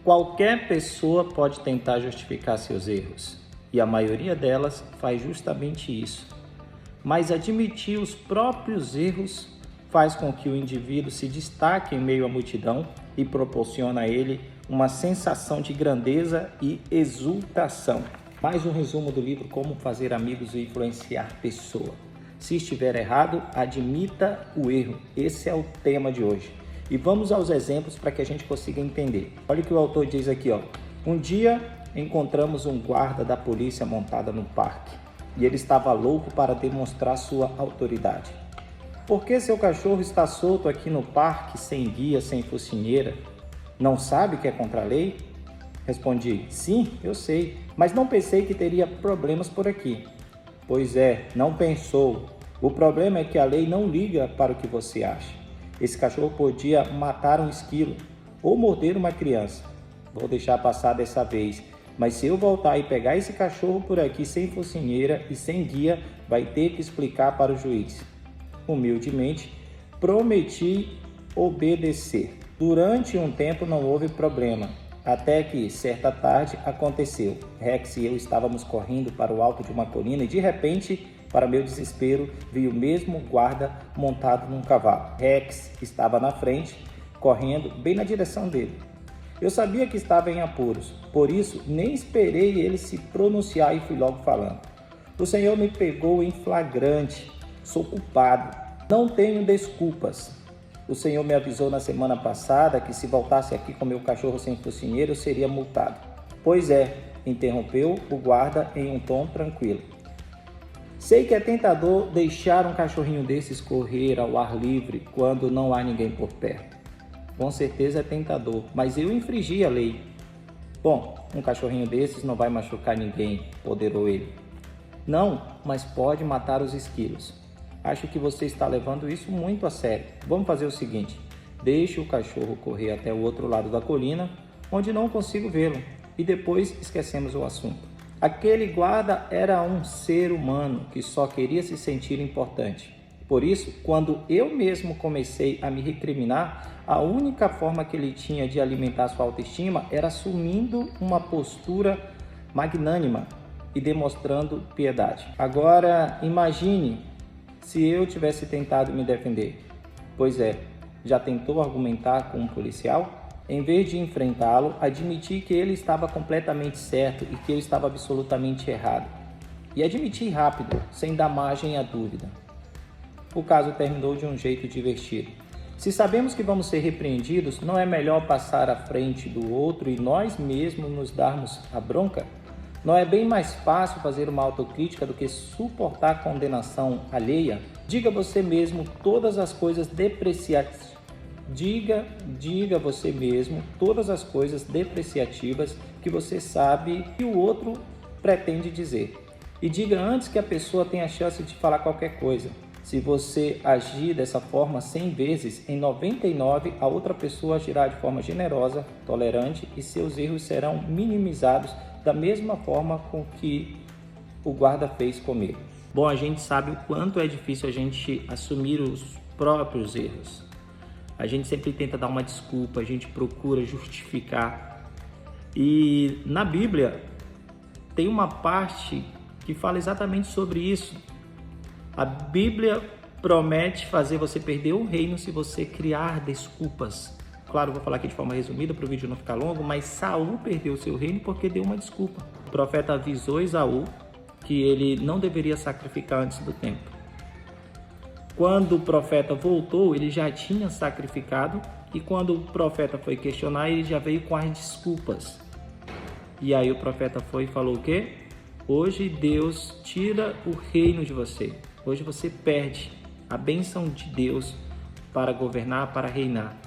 Qualquer pessoa pode tentar justificar seus erros, e a maioria delas faz justamente isso. Mas admitir os próprios erros faz com que o indivíduo se destaque em meio à multidão e proporciona a ele uma sensação de grandeza e exultação. Mais um resumo do livro Como Fazer Amigos e Influenciar Pessoas. Se estiver errado, admita o erro. Esse é o tema de hoje. E vamos aos exemplos para que a gente consiga entender. Olha o que o autor diz aqui, ó. Um dia encontramos um guarda da polícia montada no parque e ele estava louco para demonstrar sua autoridade. Por que seu cachorro está solto aqui no parque, sem guia, sem focinheira? Não sabe que é contra a lei? Respondi, sim, eu sei, mas não pensei que teria problemas por aqui. Pois é, não pensou. O problema é que a lei não liga para o que você acha. Esse cachorro podia matar um esquilo ou morder uma criança. Vou deixar passar dessa vez, mas se eu voltar e pegar esse cachorro por aqui sem focinheira e sem guia, vai ter que explicar para o juiz. Humildemente, prometi obedecer. Durante um tempo não houve problema, até que, certa tarde, aconteceu. Rex e eu estávamos correndo para o alto de uma colina e, de repente, para meu desespero, vi o mesmo guarda montado num cavalo. Rex estava na frente, correndo bem na direção dele. Eu sabia que estava em apuros, por isso nem esperei ele se pronunciar e fui logo falando. O Senhor me pegou em flagrante, sou culpado, não tenho desculpas. O Senhor me avisou na semana passada que se voltasse aqui com meu cachorro sem focinheiro eu seria multado. Pois é, interrompeu o guarda em um tom tranquilo. Sei que é tentador deixar um cachorrinho desses correr ao ar livre quando não há ninguém por perto. Com certeza é tentador, mas eu infringi a lei. Bom, um cachorrinho desses não vai machucar ninguém, ponderou ele. Não, mas pode matar os esquilos. Acho que você está levando isso muito a sério. Vamos fazer o seguinte, deixe o cachorro correr até o outro lado da colina, onde não consigo vê-lo, e depois esquecemos o assunto. Aquele guarda era um ser humano que só queria se sentir importante. Por isso, quando eu mesmo comecei a me recriminar, a única forma que ele tinha de alimentar sua autoestima era assumindo uma postura magnânima e demonstrando piedade. Agora, imagine se eu tivesse tentado me defender. Pois é, já tentou argumentar com um policial? Em vez de enfrentá-lo, admiti que ele estava completamente certo e que eu estava absolutamente errado. E admiti rápido, sem dar margem à dúvida. O caso terminou de um jeito divertido. Se sabemos que vamos ser repreendidos, não é melhor passar à frente do outro e nós mesmos nos darmos a bronca? Não é bem mais fácil fazer uma autocrítica do que suportar a condenação alheia? Diga você mesmo todas as coisas depreciativas. Diga você mesmo todas as coisas depreciativas que você sabe que o outro pretende dizer. E diga antes que a pessoa tenha a chance de falar qualquer coisa. Se você agir dessa forma 100 vezes, em 99 a outra pessoa agirá de forma generosa, tolerante e seus erros serão minimizados da mesma forma com que o guarda fez comigo. Bom, a gente sabe o quanto é difícil a gente assumir os próprios erros. A gente sempre tenta dar uma desculpa, a gente procura justificar. E na Bíblia tem uma parte que fala exatamente sobre isso. A Bíblia promete fazer você perder o reino se você criar desculpas. Claro, vou falar aqui de forma resumida para o vídeo não ficar longo, mas Saul perdeu o seu reino porque deu uma desculpa. O profeta avisou Esaú que ele não deveria sacrificar antes do tempo. Quando o profeta voltou, ele já tinha sacrificado, e quando o profeta foi questionar, ele já veio com as desculpas. E aí o profeta foi e falou o quê? Hoje Deus tira o reino de você. Hoje você perde a bênção de Deus para governar, para reinar.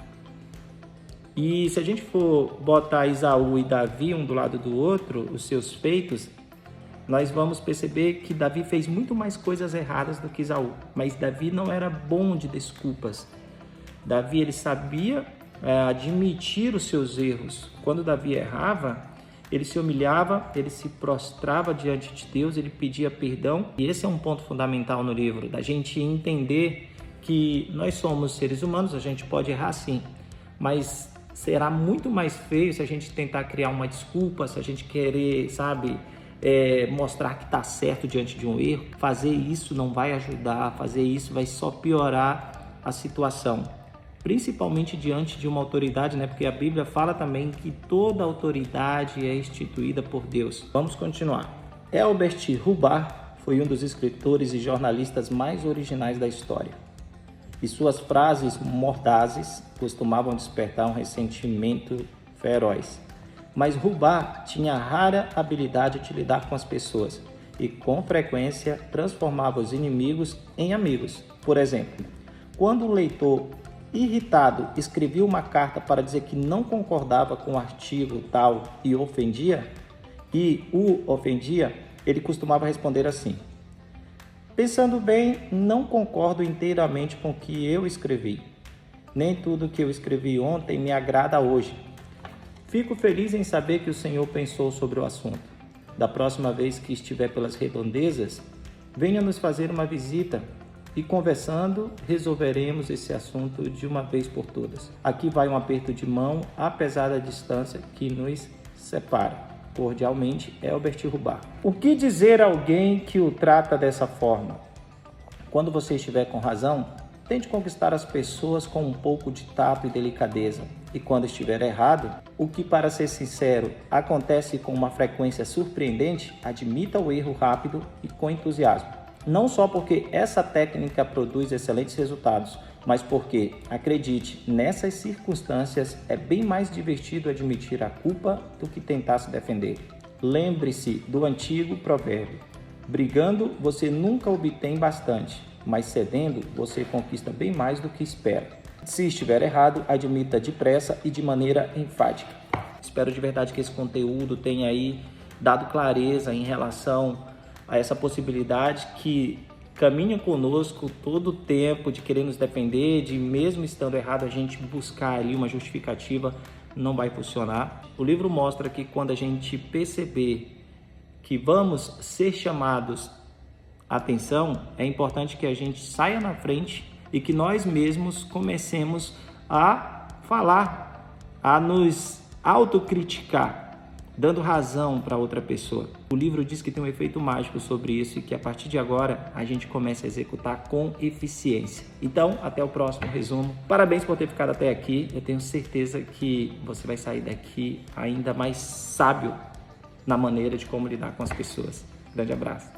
E se a gente for botar Esaú e Davi um do lado do outro, os seus feitos, nós vamos perceber que Davi fez muito mais coisas erradas do que Esaú. Mas Davi não era bom de desculpas. Davi ele sabia admitir os seus erros. Quando Davi errava, ele se humilhava, ele se prostrava diante de Deus, ele pedia perdão. E esse é um ponto fundamental no livro, da gente entender que nós somos seres humanos, a gente pode errar sim, mas será muito mais feio se a gente tentar criar uma desculpa, se a gente querer, sabe, mostrar que está certo diante de um erro. Fazer isso não vai ajudar, fazer isso vai só piorar a situação, principalmente diante de uma autoridade, né? Porque a Bíblia fala também que toda autoridade é instituída por Deus. Vamos continuar. Elbert Hubbard foi um dos escritores e jornalistas mais originais da história, e suas frases mordazes costumavam despertar um ressentimento feroz. Mas Hubbard tinha a rara habilidade de lidar com as pessoas e, com frequência, transformava os inimigos em amigos. Por exemplo, quando o leitor irritado escrevia uma carta para dizer que não concordava com o artigo tal e o ofendia, ele costumava responder assim: pensando bem, não concordo inteiramente com o que eu escrevi. Nem tudo que eu escrevi ontem me agrada hoje. Fico feliz em saber que o Senhor pensou sobre o assunto. Da próxima vez que estiver pelas redondezas, venha nos fazer uma visita e, conversando, resolveremos esse assunto de uma vez por todas. Aqui vai um aperto de mão, apesar da distância que nos separa. Cordialmente, Elbert Hubbard. O que dizer a alguém que o trata dessa forma? Quando você estiver com razão, tente conquistar as pessoas com um pouco de tato e delicadeza. E quando estiver errado, o que, para ser sincero, acontece com uma frequência surpreendente, admita o erro rápido e com entusiasmo. Não só porque essa técnica produz excelentes resultados, mas porque, acredite, nessas circunstâncias é bem mais divertido admitir a culpa do que tentar se defender. Lembre-se do antigo provérbio: brigando você nunca obtém bastante, mas cedendo você conquista bem mais do que espera. Se estiver errado, admita depressa e de maneira enfática. Espero de verdade que esse conteúdo tenha aí dado clareza em relação a essa possibilidade que caminha conosco todo o tempo de querer nos defender, de mesmo estando errado a gente buscar ali uma justificativa, não vai funcionar. O livro mostra que quando a gente perceber que vamos ser chamados a atenção, é importante que a gente saia na frente e que nós mesmos comecemos a falar, a nos autocriticar, dando razão para outra pessoa. O livro diz que tem um efeito mágico sobre isso e que a partir de agora a gente começa a executar com eficiência. Então, até o próximo resumo. Parabéns por ter ficado até aqui. Eu tenho certeza que você vai sair daqui ainda mais sábio na maneira de como lidar com as pessoas. Grande abraço.